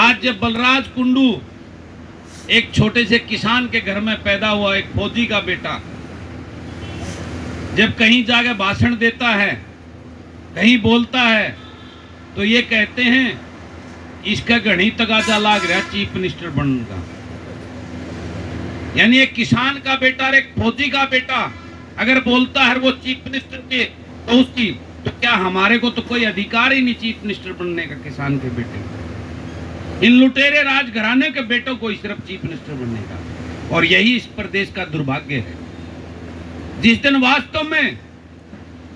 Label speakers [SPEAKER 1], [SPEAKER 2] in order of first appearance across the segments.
[SPEAKER 1] आज जब बलराज कुंडू एक छोटे से किसान के घर में पैदा हुआ एक फौजी का बेटा जब कहीं जाकर भाषण देता है, कहीं बोलता है, तो ये कहते हैं इसका घणी तगाजा लाग रहा चीफ मिनिस्टर बनने का। यानी एक किसान का बेटा और एक फौजी का बेटा अगर बोलता है वो चीफ मिनिस्टर के तो उसकी, तो क्या हमारे को तो कोई अधिकार ही नहीं चीफ मिनिस्टर बनने का किसान के बेटे। इन लुटेरे राजघराने के बेटों को सिर्फ चीफ मिनिस्टर बनने का। और यही इस प्रदेश का दुर्भाग्य है। जिस दिन वास्तव में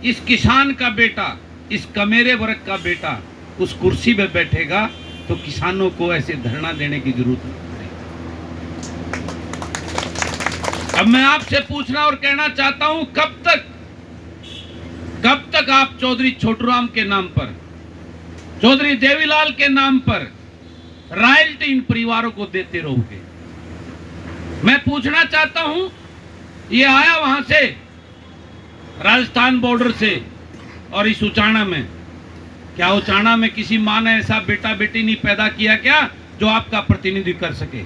[SPEAKER 1] इस किसान का बेटा, इस कमेरे वर्ग का बेटा उस कुर्सी पे बैठेगा तो किसानों को ऐसे धरना देने की जरूरत नहीं पड़ेगी। अब मैं आपसे पूछना और कहना चाहता हूं, कब तक आप चौधरी छोटूराम के नाम पर, चौधरी देवीलाल के नाम पर रॉयल्टी इन परिवारों को देते रहोगे? मैं पूछना चाहता हूं, ये आया वहां से राजस्थान बॉर्डर से और इस उचाना में, क्या उचाना में किसी मां ने ऐसा बेटा बेटी नहीं पैदा किया क्या जो आपका प्रतिनिधि कर सके?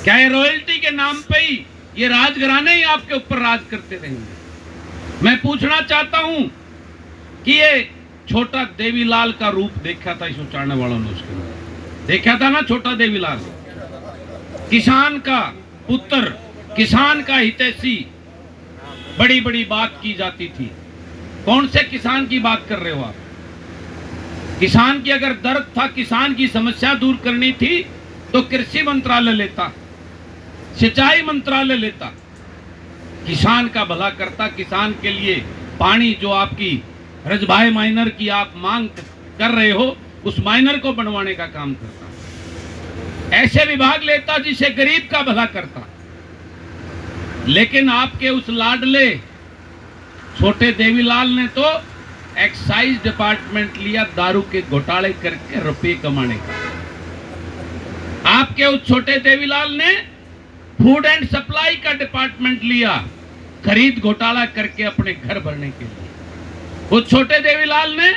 [SPEAKER 1] क्या ये रॉयल्टी के नाम पे ही ये राजघराने ही आपके ऊपर राज करते रहेंगे? मैं पूछना चाहता हूं कि ये छोटा देवीलाल का रूप देखा था इस उचाना वालों ने, उसके अंदर देखा था ना छोटा देवीलाल, किसान का पुत्र, किसान का हितैषी, बड़ी बड़ी बात की जाती थी। कौन से किसान की बात कर रहे हो आप? किसान की अगर दर्द था, किसान की समस्या दूर करनी थी तो कृषि मंत्रालय लेता, सिंचाई मंत्रालय लेता, किसान का भला करता, किसान के लिए पानी जो आपकी रजभाई माइनर की आप मांग कर रहे हो उस माइनर को बनवाने का काम करता, ऐसे विभाग लेता जिसे गरीब का भला करता। लेकिन आपके उस लाडले छोटे देवीलाल ने तो एक्साइज डिपार्टमेंट लिया दारू के घोटाले करके रुपये कमाने का। आपके उस छोटे देवीलाल ने फूड एंड सप्लाई का डिपार्टमेंट लिया खरीद घोटाला करके अपने घर भरने के लिए। उस छोटे देवीलाल ने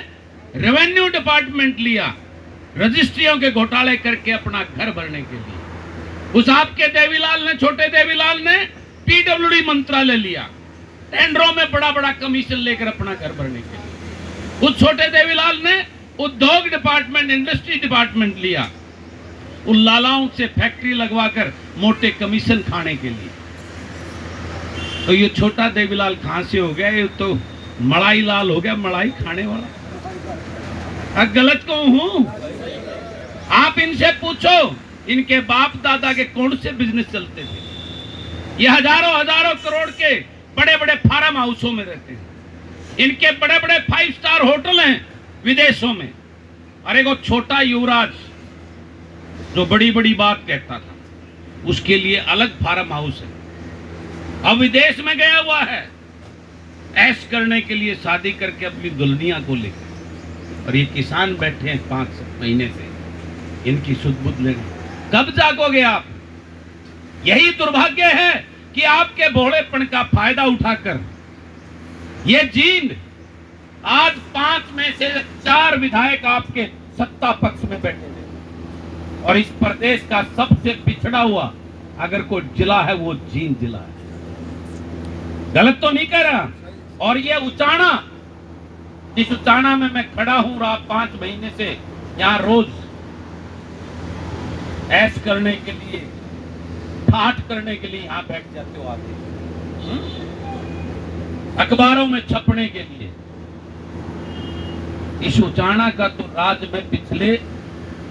[SPEAKER 1] रेवेन्यू डिपार्टमेंट लिया रजिस्ट्रियों के घोटाले करके अपना घर भरने के लिए। उस आपके देवीलाल ने, छोटे देवीलाल ने पीडब्ल्यूडी मंत्रालय लिया, टेंडरों में बड़ा बड़ा कमीशन लेकर अपना घर भरने के लिए। उस छोटे देवीलाल ने उद्योग डिपार्टमेंट, इंडस्ट्री डिपार्टमेंट लिया, उन लालाओं से फैक्ट्री लगवाकर मोटे कमीशन खाने के लिए। तो ये छोटा देवीलाल कहां से हो गया? ये तो मलाई लाल हो गया, मलाई खाने वाला। गलत कहूं हूं? आप इनसे पूछो इनके बाप दादा के कौन से बिजनेस चलते थे। ये हजारों करोड़ के बड़े बड़े फार्म हाउसों में रहते हैं, इनके बड़े बड़े 5 स्टार होटल हैं विदेशों में। अरे वो छोटा युवराज जो बड़ी बड़ी बात कहता था उसके लिए अलग फार्म हाउस है, अब विदेश में गया हुआ है ऐश करने के लिए, शादी करके अपनी दुल्हनिया को लेकर। और ये किसान बैठे हैं 5 महीने से इनकी सुध बुध लेने। कब जागोगे आप? यही दुर्भाग्य है कि आपके भोलेपन का फायदा उठाकर ये जींद आज 5 में से 4 विधायक आपके सत्ता पक्ष में बैठे थे। और इस प्रदेश का सबसे पिछड़ा हुआ अगर कोई जिला है वो जींद जिला है। गलत तो नहीं कह रहा? और ये उचाना, इस उचाना में मैं खड़ा हूं 5 महीने से, यहां रोज ऐश करने के लिए, ठाठ करने के लिए यहां बैठ जाते हो आगे, अखबारों में छपने के लिए। इस उचाना का तो राज्य में पिछले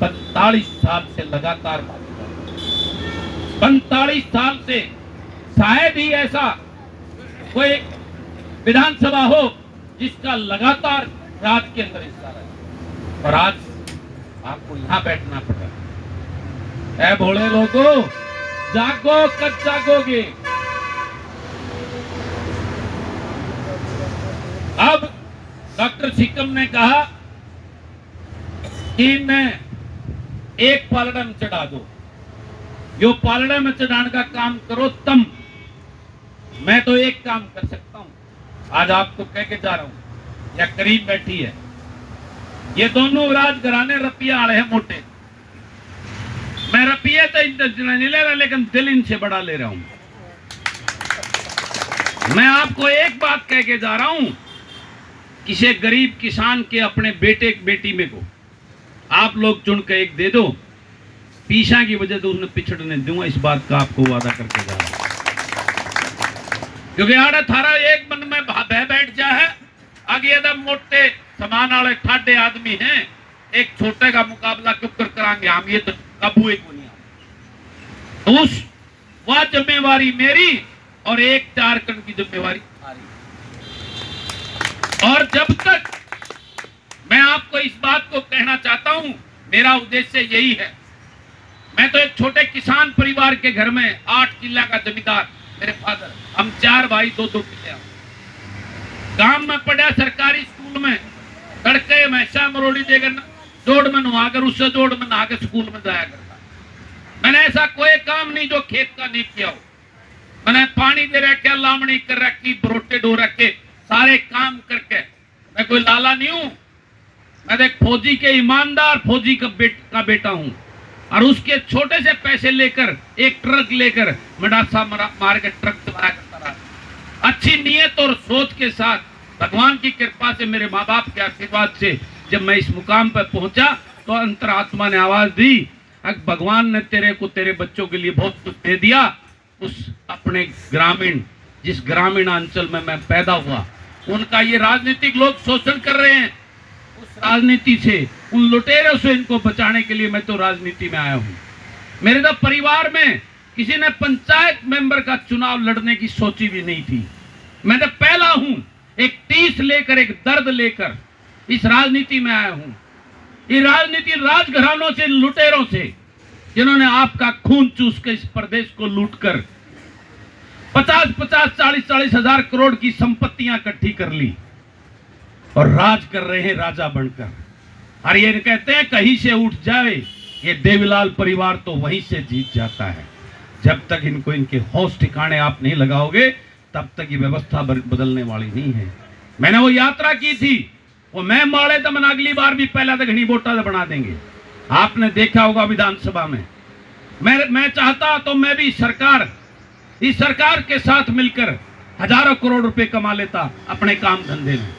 [SPEAKER 1] 45 साल से लगातार भागीदार, 45 साल से शायद ही ऐसा कोई विधानसभा हो जिसका लगातार राज्य के अंदर हिस्सा रहे। और आज आपको यहां बैठना पड़ा। ऐ भोले लोगों, जागो, कब जागोगे? अब डॉक्टर सिक्कम ने कहा कि मैं एक पालड़ा में चढ़ा दो, जो पालड़ा में चढ़ाने का काम करो तम। मैं तो एक काम कर सकता हूं, आज आपको कह के जा रहा हूं, या करीब बैठी है, ये दोनों राजघराने रुपया आले हैं मोटे, मैं रुपये तो नहीं ले रहा, लेकिन दिल इनसे बड़ा ले रहा हूं। मैं आपको एक बात कह के जा रहा हूं, किसी गरीब किसान के अपने बेटे बेटी में को आप लोग चुन के एक दे दो, पीछा की वजह तो उसने पिछड़ने दूंगा, इस बात का आपको वादा करके जा रहा हूं। क्योंकि आड़ा थारा एक मन में बह बैठ जा है, आगे एकदम मोटे समान वाले ठाडे आदमी हैं, एक छोटे का मुकाबला क्यों कर करांगे हम, ये तो काबू एक दुनिया। उस वह जिम्मेवारी मेरी और एक झारखंड की जिम्मेवारी हमारी। और जब तक मैं आपको इस बात को कहना चाहता हूं, मेरा उद्देश्य यही है। मैं तो एक छोटे किसान परिवार के घर में 8 किला का जमींदार, मेरे फादर, हम 4 भाई 2-2 किले। गांव में पढ़ा सरकारी स्कूल में, तड़के मैसा मरोड़ी देकर जोड़ में नहाकर, उससे जोड़ में नहाकर स्कूल में जाया करता। मैंने ऐसा कोई काम नहीं जो खेत का नहीं किया हो। मैंने पानी दे रखे, लामणी कर रखी, बरोटे डो रखे, सारे काम करके। मैं कोई लाला नहीं हूं, मैं एक फौजी के ईमानदार फौजी का बेटा हूं। और उसके छोटे से पैसे लेकर एक ट्रक लेकर मडासा मार के ट्रक चलाया करता रहा। अच्छी नीयत और सोच के साथ, भगवान की कृपा से, मेरे माँ बाप के आशीर्वाद से जब मैं इस मुकाम पर पहुंचा तो अंतरात्मा ने आवाज दी, भगवान ने तेरे को तेरे बच्चों के लिए बहुत कुछ दे दिया। उस अपने ग्रामीण, जिस ग्रामीण अंचल में मैं पैदा हुआ, उनका ये राजनीतिक लोग शोषण कर रहे हैं, उस राजनीति से, उन लुटेरों से इनको बचाने के लिए मैं तो राजनीति में आया हूं। मेरे तो परिवार में किसी ने पंचायत मेंबर का चुनाव लड़ने की सोची भी नहीं थी। मैं तो पहला हूं, एक टीस लेकर, एक दर्द लेकर इस राजनीति में आया हूं। ये राजनीति राजघरानों से, लुटेरों से, जिन्होंने आपका खून चूस के इस प्रदेश को लूटकर 50-50, 40-40 हजार करोड़ की संपत्तियां इकट्ठी कर ली और राज कर रहे हैं राजा बनकर। और ये कहते हैं कहीं से उठ जाए, ये देवीलाल परिवार तो वहीं से जीत जाता है। जब तक इनको इनके होश ठिकाने आप नहीं लगाओगे, तब तक ये व्यवस्था बदलने वाली नहीं है। मैंने वो यात्रा की थी, वो मैं मारे तो मैंने अगली बार भी पहला तो घनी वोटा बना देंगे। आपने देखा होगा विधानसभा में। मैं चाहता तो मैं भी इस सरकार के साथ मिलकर हजारों करोड़ रुपए कमा लेता अपने काम धंधे में।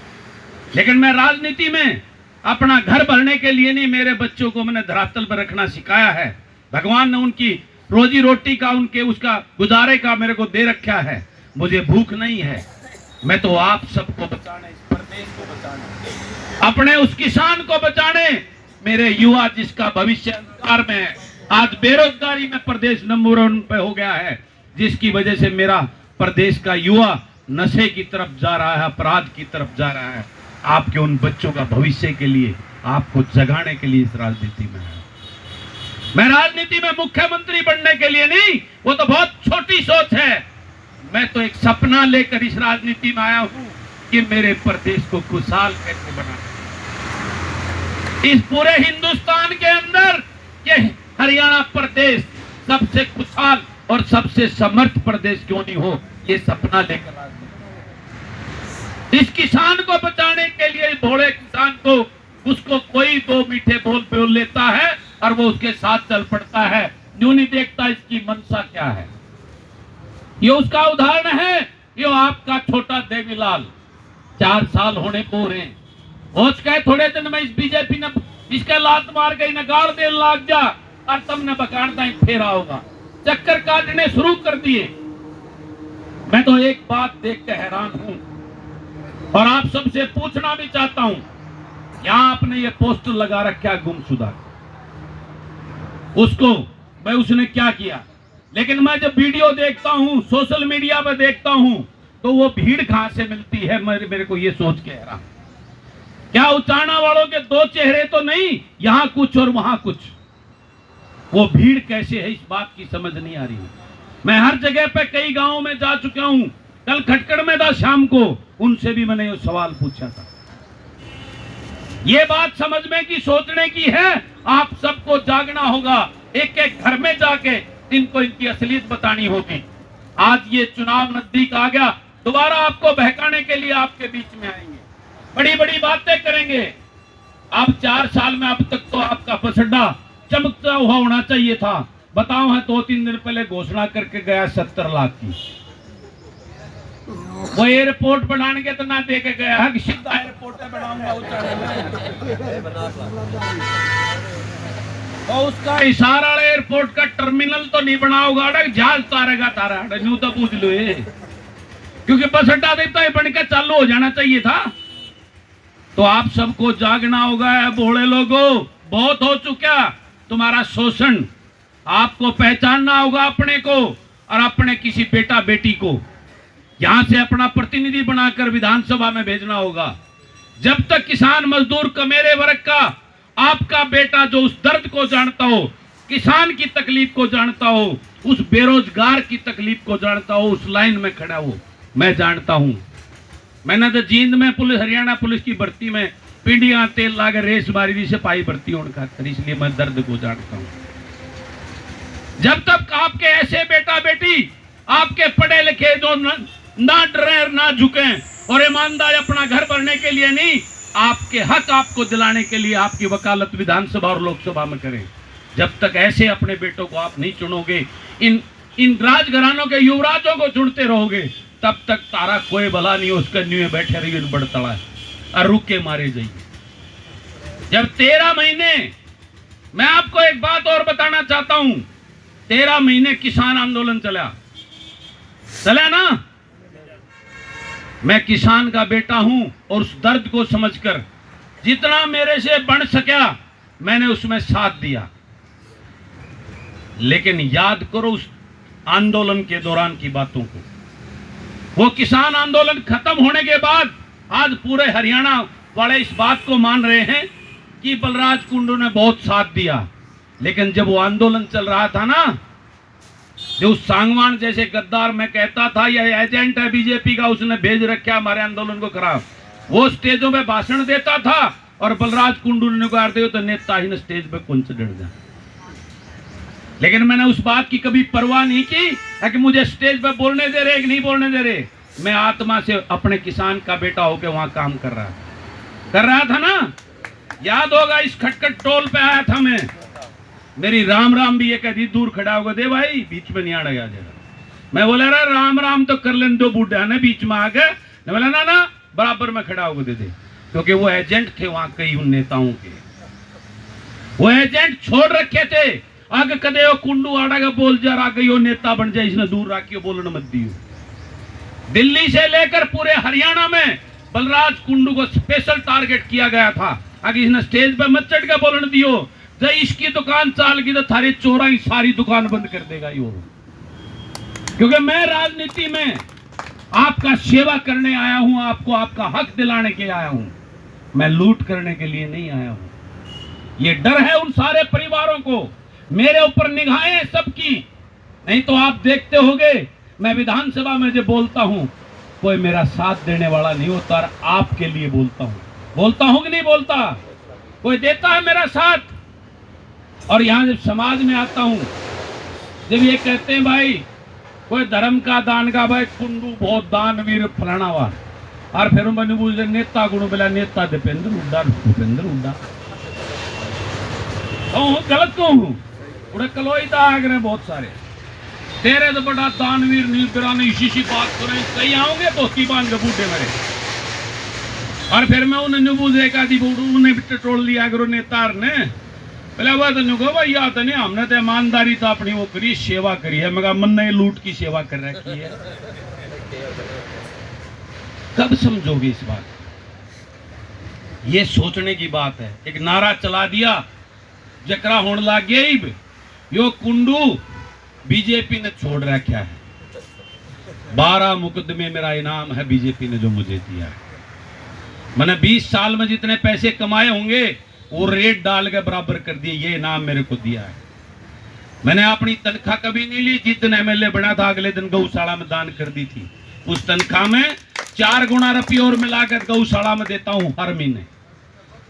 [SPEAKER 1] लेकिन मैं राजनीति में अपना घर भरने के लिए नहीं, मेरे बच्चों को मैंने धरातल पर रखना सिखाया है। भगवान ने उनकी रोजी रोटी का, उनके उसका गुजारे का मेरे को दे रखा है। मुझे भूख नहीं है। मैं तो आप सबको बचाने, इस प्रदेश को बचाने, अपने उस किसान को बचाने, मेरे युवा जिसका भविष्य अंधकार में है। आज बेरोजगारी में प्रदेश नंबर 1 पे हो गया है, जिसकी वजह से मेरा प्रदेश का युवा नशे की तरफ जा रहा है, अपराध की तरफ जा रहा है। आपके उन बच्चों का भविष्य के लिए, आपको जगाने के लिए इस राजनीति में है। मैं राजनीति में मुख्यमंत्री बनने के लिए नहीं, वो तो बहुत छोटी सोच है। मैं तो एक सपना लेकर इस राजनीति में आया हूं कि मेरे प्रदेश को खुशहाल कैसे बनाना। इस पूरे हिंदुस्तान के अंदर ये हरियाणा प्रदेश सबसे खुशहाल और सबसे समर्थ प्रदेश क्यों नहीं हो, ये सपना लेकर राजनीति। इस किसान को बचाने के लिए, भोले किसान को, उसको कोई 2 मीठे बोल लेता है और वो उसके साथ चल पड़ता है, यूं नहीं देखता इसकी मंशा क्या है। ये उसका उदाहरण है। ये आपका छोटा देवीलाल 4 साल होने को रहे, होच गए थोड़े दिन में इस बीजेपी ने इसके लात मार गई, न गाड़ दे लाग जा और तुमने बकानता ही फेरा होगा, चक्कर काटने शुरू कर दिए। मैं तो एक बात देख के हैरान हूं और आप सबसे पूछना भी चाहता हूं, यहां आपने ये पोस्टर लगा रखा गुमशुदा, उसको मैं उसने क्या किया। लेकिन मैं जब वीडियो देखता हूं, सोशल मीडिया पर देखता हूं, तो वो भीड़ कहां से मिलती है, मेरे को ये सोच के हैरान। क्या उचाना वालों के 2 चेहरे तो नहीं, यहां कुछ और वहां कुछ। वो भीड़ कैसे है, इस बात की समझ नहीं आ रही है। मैं हर जगह पे कई गांवों में जा चुका हूं। कल खटकड़ में था शाम को, उनसे भी मैंने ये सवाल पूछा था। ये बात समझने की, सोचने की है। आप सबको जागना होगा, एक एक घर में जाके इनको इनकी असलियत बतानी होगी। आज ये चुनाव नजदीक आ गया, दोबारा आपको बहकाने के लिए आपके बीच में आएंगे, बड़ी बड़ी बातें करेंगे। अब 4 साल में अब तक तो आपका बस अड्डा चमकता हुआ होना चाहिए था, बताओ है 2-3 दिन पहले घोषणा करके गया 70 लाख की। वो एयरपोर्ट बनाने के तो ना दे के गया है कि सीधा एयरपोर्ट पे बनाऊंगा तो उसका इशारा वाले एयरपोर्ट का टर्मिनल तो नहीं बना होगा, जहाज तारेगा तारा न्यू तो पूछ लो ये, क्योंकि बस अड्डा देता है बनकर चालू हो जाना चाहिए था। तो आप सबको जागना होगा, भोले लोगों, बहुत हो चुका तुम्हारा शोषण। आपको पहचानना होगा अपने को और अपने किसी बेटा बेटी को यहां से अपना प्रतिनिधि बनाकर विधानसभा में भेजना होगा। जब तक किसान मजदूर कमेरे वर्ग का आपका बेटा जो उस दर्द को जानता हो, किसान की तकलीफ को जानता हो, उस बेरोजगार की तकलीफ को जानता हो, उस लाइन में खड़ा हो, मैं जानता हूं। मैंने तो जींद में पुलिस, हरियाणा पुलिस की भर्ती में पिंडियां तेल लागे रेस मारी थी सिपाही भर्ती होने खातिर, इसलिए मैं दर्द को जानता हूं। जब तक आपके ऐसे बेटा बेटी, आपके पढ़े लिखे जो ना डरे ना झुके और ईमानदार अपना घर भरने के लिए नहीं, आपके हक आपको दिलाने के लिए आपकी वकालत विधानसभा और लोकसभा में करें, जब तक ऐसे अपने बेटों को आप नहीं चुनोगे, इन राजघरानों के युवराजों को चुनते रहोगे, तब तक तारा कोई भला नहीं, उसका न्यू बैठे रहिए बड़तड़ा है और रुक के मारे जाइए। जब 13 महीने, मैं आपको एक बात और बताना चाहता हूं, 13 महीने किसान आंदोलन चला ना। मैं किसान का बेटा हूं और उस दर्द को समझकर जितना मेरे से बन सका मैंने उसमें साथ दिया। लेकिन याद करो उस आंदोलन के दौरान की बातों को। वो किसान आंदोलन खत्म होने के बाद आज पूरे हरियाणा वाले इस बात को मान रहे हैं कि बलराज कुंडू ने बहुत साथ दिया। लेकिन जब वो आंदोलन चल रहा था ना, जो सांगवान जैसे गद्दार मैं कहता था यह एजेंट है बीजेपी का, उसने भेज रखा हमारे आंदोलन को खराब, वो स्टेजों पे भाषण देता था और बलराज कुंडू ने कहा दे तो नेता ही ने स्टेज पे कौन से डर जा। लेकिन मैंने उस बात की कभी परवाह नहीं की कि मुझे स्टेज पे बोलने दे रहे कि नहीं बोलने दे रहे। मैं आत्मा से अपने किसान का बेटा होकर वहां काम कर रहा था ना। याद होगा इस खटखट टोल पे आया था मैं, मेरी राम राम भी एक अधिक दूर खड़ा होगा, दे भाई बीच में नहीं आड़ा जाएगा। मैं बोला रहा राम राम तो कर लेने दो बूढ़ा ने, बीच में आ गए बोला ना ना बराबर में खड़ा होगा दे, क्योंकि वो एजेंट थे वहां कई उन नेताओं के, वो एजेंट छोड़ रखे थे। आगे कदे वो कुंडू आड़ा का बोल जा रहा गई, नेता बन जाए, इसने दूर रखियो बोलने मत दियो। दिल्ली से लेकर पूरे हरियाणा में बलराज कुंडू को स्पेशल टारगेट किया गया था, आगे इसने स्टेज पे मत चढ़ के बोलने दियो, जब इसकी दुकान चाल की तो थारी चोरा की सारी दुकान बंद कर देगा यो। क्योंकि मैं राजनीति में आपका सेवा करने आया हूं, आपको आपका हक दिलाने के आया हूं, मैं लूट करने के लिए नहीं आया हूं। ये डर है उन सारे परिवारों को, मेरे ऊपर निगाहें सबकी, नहीं तो आप देखते होंगे मैं विधानसभा में जो बोलता हूं कोई मेरा साथ देने वाला नहीं होता, और आपके लिए बोलता हूं कि नहीं बोलता, कोई देता है मेरा साथ। और यहां जब समाज में आता हूं, जब ये कहते हैं भाई कोई धर्म का दान का, भाई कुंडू बहुत दानवीर फलाना हुआ, और फिर मैंने बोले नेता गुण बोला नेता दीपेंद्र हुड्डा, गलत क्यों हूं? उड़े कलोई था आगे बहुत सारे, तेरे तो बड़ा दानवीर नील बिराने इसी बात करें, कहीं आओगे धोती बांध के बूढ़े मेरे। और फिर मैं उन्हें बोले उन्हें टटोल लिया करो नेता ने, पहले हुआ तो नुको भाई या तो नहीं, हमने तो ईमानदारी तो अपनी वो करी, सेवा करी है, मगर मन ने लूट की सेवा कर रखी है। कब समझोगे इस बात? ये सोचने की बात है। एक नारा चला दिया जकरा होने लग गया, यो कुंडू बीजेपी ने छोड़ रखा है, 12 मुकदमे मेरा इनाम है बीजेपी ने जो मुझे दिया है। मैंने 20 साल में जितने पैसे कमाए होंगे वो रेट डाल के बराबर कर दिए, ये इनाम मेरे को दिया है। मैंने अपनी तनख्वाह कभी नहीं ली, जिस दिन एमएलए बना था अगले दिन गौशाला में दान कर दी थी, उस तनख्वाह में 4 गुना रुपये और मिलाकर गौशाला में देता हूं हर महीने,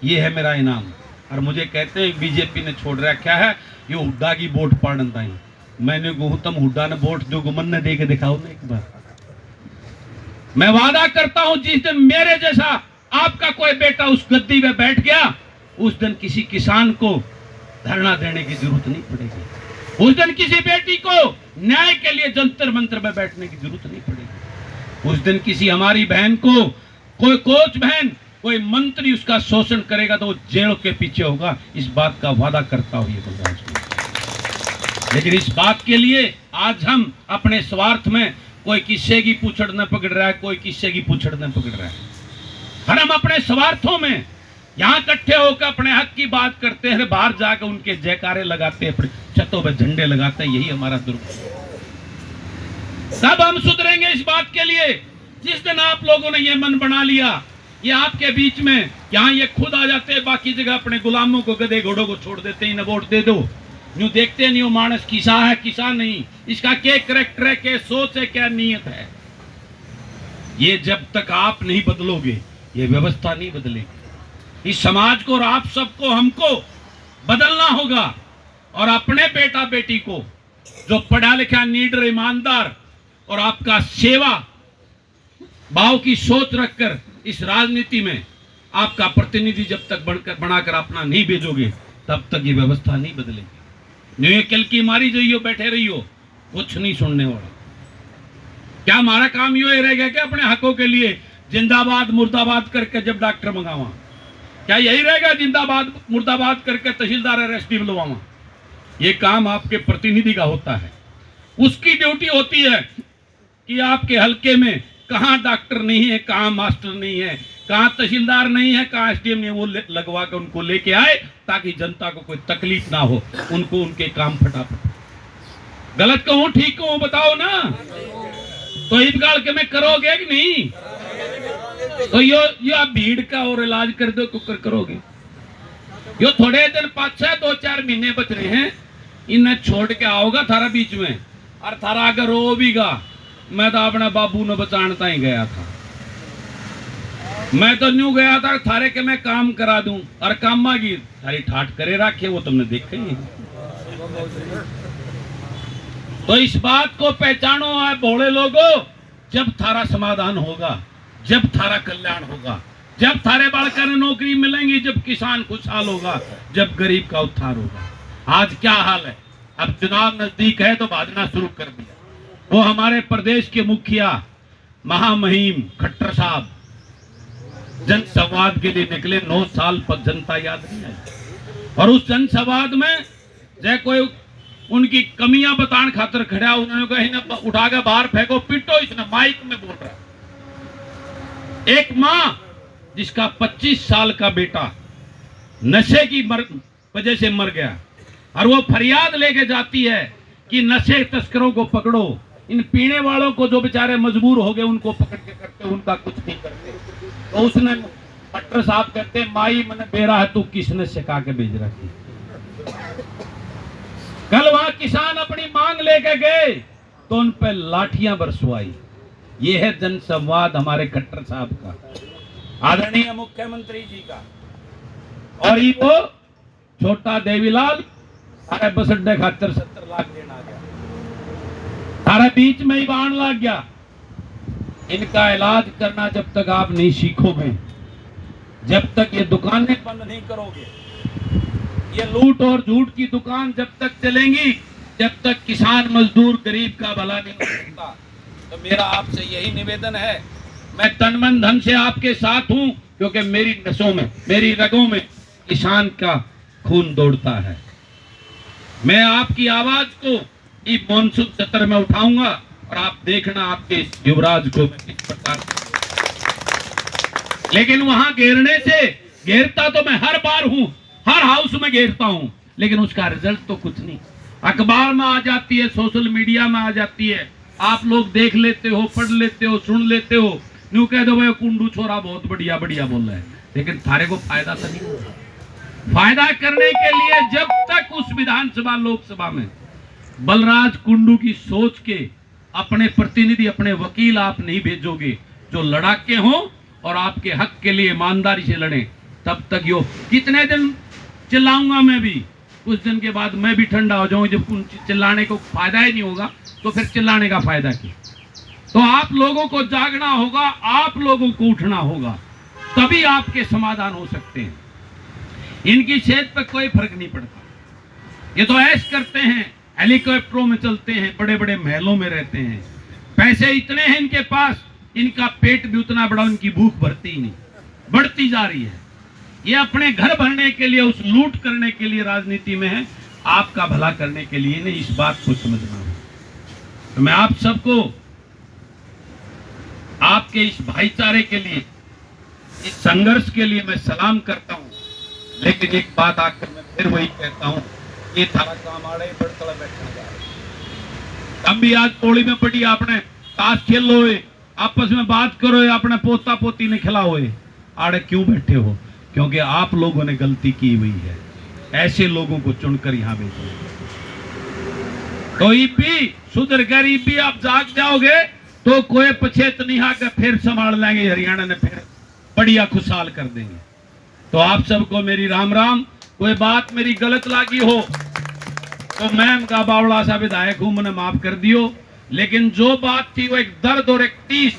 [SPEAKER 1] ये है मेरा इनाम। और मुझे कहते हैं बीजेपी ने छोड़ रखा है, ये हुड्डा की वोट पड़ता है। मैंने कहूं तुम हुड्डा ने वोट दो, मन ने दे के दिखाओ ना एक बार। मैं वादा करता हूं जिस दिन मेरे जैसा आपका कोई बेटा उस गद्दी में बैठ गया, उस दिन किसी किसान को धरना देने की जरूरत नहीं पड़ेगी। उस दिन किसी बेटी को न्याय के लिए जंतर मंतर में बैठने की जरूरत नहीं पड़ेगी। उस दिन किसी हमारी बहन को, कोई कोच बहन, कोई मंत्री उसका शोषण करेगा तो वो जेल के पीछे होगा। इस बात का वादा करता हूं ये बलराज को। लेकिन इस बात के लिए आज हम अपने स्वार्थ में, कोई किस्से की पूछड़ न पकड़ रहा है, कोई किस्से की पूछड़ न पकड़ रहा है, और हम अपने स्वार्थों में यहां इकट्ठे होकर अपने हक की बात करते हैं, बाहर जाकर उनके जयकारे लगाते हैं, अपने छतों पर झंडे लगाते हैं। यही हमारा दुर्भाग्य। तब हम सुधरेंगे इस बात के लिए जिस दिन आप लोगों ने ये मन बना लिया, ये आपके बीच में, यहां ये खुद आ जाते हैं, बाकी जगह अपने गुलामों को, गधे घोड़ों को छोड़ देते हैं, इन्हें वोट दे दो। यूं देखते नहीं हो मानस किसा है किसा नहीं, इसका क्या करैक्टर है, क्या सोच है, क्या नीयत है। ये जब तक आप नहीं बदलोगे ये व्यवस्था नहीं बदलेगी। इस समाज को और आप सबको, हमको बदलना होगा। और अपने बेटा बेटी को जो पढ़ा लिखा, नीडर, ईमानदार और आपका सेवा भाव की सोच रखकर इस राजनीति में आपका प्रतिनिधि जब तक बनाकर अपना नहीं भेजोगे तब तक ये व्यवस्था नहीं बदलेगी। नहीं कल की मारी जाइयो, बैठे रहियो, कुछ नहीं सुनने वाला। क्या हमारा काम यो रह गया क्या अपने हकों के लिए जिंदाबाद मुर्दाबाद करके जब डॉक्टर मंगावा? क्या यही रहेगा जिंदाबाद मुर्दाबाद करके तहसीलदार अरेस्टी बुलवावा? ये काम आपके प्रतिनिधि का होता है। उसकी ड्यूटी होती है कि आपके हलके में कहां डॉक्टर नहीं है, कहां मास्टर नहीं है, कहां तहसीलदार नहीं है, कहां एसडीएम नहीं है, वो लगवा कर उनको लेके आए ताकि जनता को कोई तकलीफ ना हो, उनको उनके काम फटाफट। गलत कहूं ठीक कहूं बताओ ना? तो ईदगाह के में करोगे कि नहीं? तो यो आप भीड़ का और इलाज कर दो, कुकर करोगे? यो थोड़े दिन 5-6 2-4 महीने बच रहे हैं, इन्हें छोड़ के आओगा थारा बीच में, और थारा अगर रो भी गा, मैं तो अपने बाबू ने बचानता ही गया था, मैं तो न्यू गया था थारे के मैं काम करा दूं, और काम मांगी थारी ठाठ करे रखे, वो तुमने देखा ही है। तो इस बात को पहचानो है भोले लोगों, जब थारा समाधान होगा, जब थारा कल्याण होगा, जब थारे बालका ने नौकरी मिलेंगी, जब किसान खुशहाल होगा, जब गरीब का उद्धार होगा। आज क्या हाल है? अब चुनाव नजदीक है तो भाजना शुरू कर दिया। वो हमारे प्रदेश के मुखिया महामहिम खट्टर साहब जनसंवाद के लिए निकले, 9 साल पर जनता याद नहीं आई। और उस जनसंवाद में जय कोई उनकी कमियां बताने खातर खड़ा, उन्होंने कहा उठा के बाहर फेंको, पीटो, इसने माइक में बोल रहा है। एक मां जिसका 25 साल का बेटा नशे की वजह से मर गया, और वो फरियाद लेके जाती है कि नशे तस्करों को पकड़ो, इन पीने वालों को जो बेचारे मजबूर हो गए उनको पकड़ के करते, उनका कुछ नहीं करते। तो उसने खट्टर साहब कहते, माई मैंने बेरा है, तू किसने सिखा के भेज रखी? कल वहां किसान अपनी मांग लेके गए तो उन पे लाठियां बरसवाई। ये है जनसंवाद हमारे खट्टर साहब का, आदरणीय मुख्यमंत्री जी का। और ये वो छोटा देवीलाल सारे बस अड्डे खातर 70 लाख देना आ गया, सारे बीच में ही बाण लग गया। इनका इलाज करना जब तक आप नहीं सीखोगे, जब तक ये दुकानें बंद नहीं करोगे, ये लूट और झूठ की दुकान जब तक चलेंगी, जब तक किसान मजदूर गरीब का भला नहीं हो सकता। तो मेरा आपसे यही निवेदन है, मैं तन मन धन से आपके साथ हूं, क्योंकि मेरी नसों में, मेरी रगों में किसान का खून दौड़ता है। मैं आपकी आवाज को इस मानसून सत्र में उठाऊंगा, और आप देखना आपके युवराज को मैं किस प्रकार। लेकिन वहां घेरने से, घेरता तो मैं हर बार हूं, हर हाउस में घेरता हूं, लेकिन उसका रिजल्ट तो कुछ नहीं। अखबार में आ जाती है, सोशल मीडिया में आ जाती है, आप लोग देख लेते हो, पढ़ लेते हो, सुन लेते हो, न्यू कह दो भाई कुंडू छोरा बहुत बढ़िया बढ़िया बोल रहा है, लेकिन थारे को फायदा तो नहीं होगा। फायदा करने के लिए जब तक उस विधानसभा लोकसभा में बलराज कुंडू की सोच के अपने प्रतिनिधि, अपने वकील आप नहीं भेजोगे जो लड़ाके हों और आपके हक के लिए ईमानदारी से लड़े, तब तक यो कितने दिन चिल्लाऊंगा मैं भी, कुछ दिन के बाद मैं भी ठंडा हो जाऊं। जब चिल्लाने को फायदा ही नहीं होगा तो फिर चिल्लाने का फायदा क्या? तो आप लोगों को जागना होगा, आप लोगों को उठना होगा, तभी आपके समाधान हो सकते हैं। इनकी सेहत पर कोई फर्क नहीं पड़ता। ये तो ऐश करते हैं हेलीकॉप्टरों में चलते हैं, बड़े बड़े महलों में रहते हैं, पैसे इतने हैं इनके पास, इनका पेट भी उतना बड़ा, उनकी भूख भरती ही नहीं, बढ़ती जा रही है। ये अपने घर भरने के लिए, उस लूट करने के लिए राजनीति में है, आपका भला करने के लिए नहीं। इस बात को समझना है। तो मैं आप सबको, आपके इस भाईचारे के लिए, इस संघर्ष के लिए मैं सलाम करता हूं। लेकिन एक बात आकर मैं फिर वही कहता हूं, ये थारा काम आड़े बड़तला बैठने जा रहे। हम भी आज पौड़ी में पड़ी, आपने ताश खेल लो, आपस में बात करो, अपने पोता पोती ने खिलाओ, आड़े क्यों बैठे हो? क्योंकि आप लोगों ने गलती की हुई है, ऐसे लोगों को चुनकर यहां भेजे। तो ईपी सुधर कर ईपी आप जाग जाओगे तो कोई पछेत नहीं आकर फिर संभाल लेंगे, हरियाणा ने फिर बढ़िया खुशहाल कर देंगे। तो आप सबको मेरी राम राम। कोई बात मेरी गलत लगी हो तो मैं का बावड़ा सा विधायक हूं, मैंने माफ कर दियो। लेकिन जो बात थी वो एक दर्द और एक टीस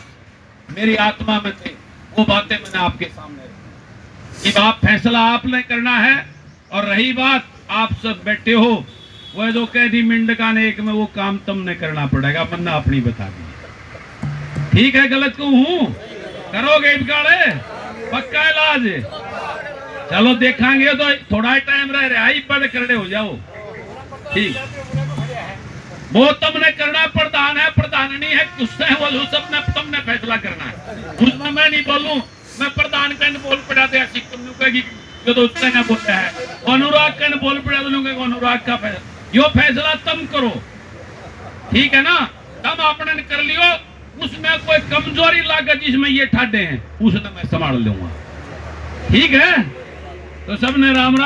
[SPEAKER 1] मेरी आत्मा में थे, वो बातें मैंने आपके सामने रखी। अब आप फैसला आपने करना है। और रही बात, आप सब बैठे हो, वो जो कह दी मिंडका ने एक में, वो काम तुमने करना पड़ेगा, मन्ना अपनी बता दी। ठीक है, गलत को हूं, करोगे इनकाड़े पक्का इलाज। चलो देखेंगे, तो थोड़ा टाइम रह रहा है, बड़े करने हो जाओ। ठीक, वो तुमने करना, प्रधान है, प्रधान नहीं है, उससे बोलू, सबने तुमने फैसला करना है, उसमें मैं नहीं बोलूं। मैं प्रधान का बोल पड़ा दे, तुम कहेगी जो तो उससे ना बोलता है, अनुराग का बोल पड़ा तो अनुराग का फैसला, यो फैसला तुम करो। ठीक है ना, तुम आपने कर लियो, उसमें कोई कमजोरी लागत जिसमें ये ठाडे हैं, उसने मैं संभाल लूंगा। ठीक है, तो सबने राम राम।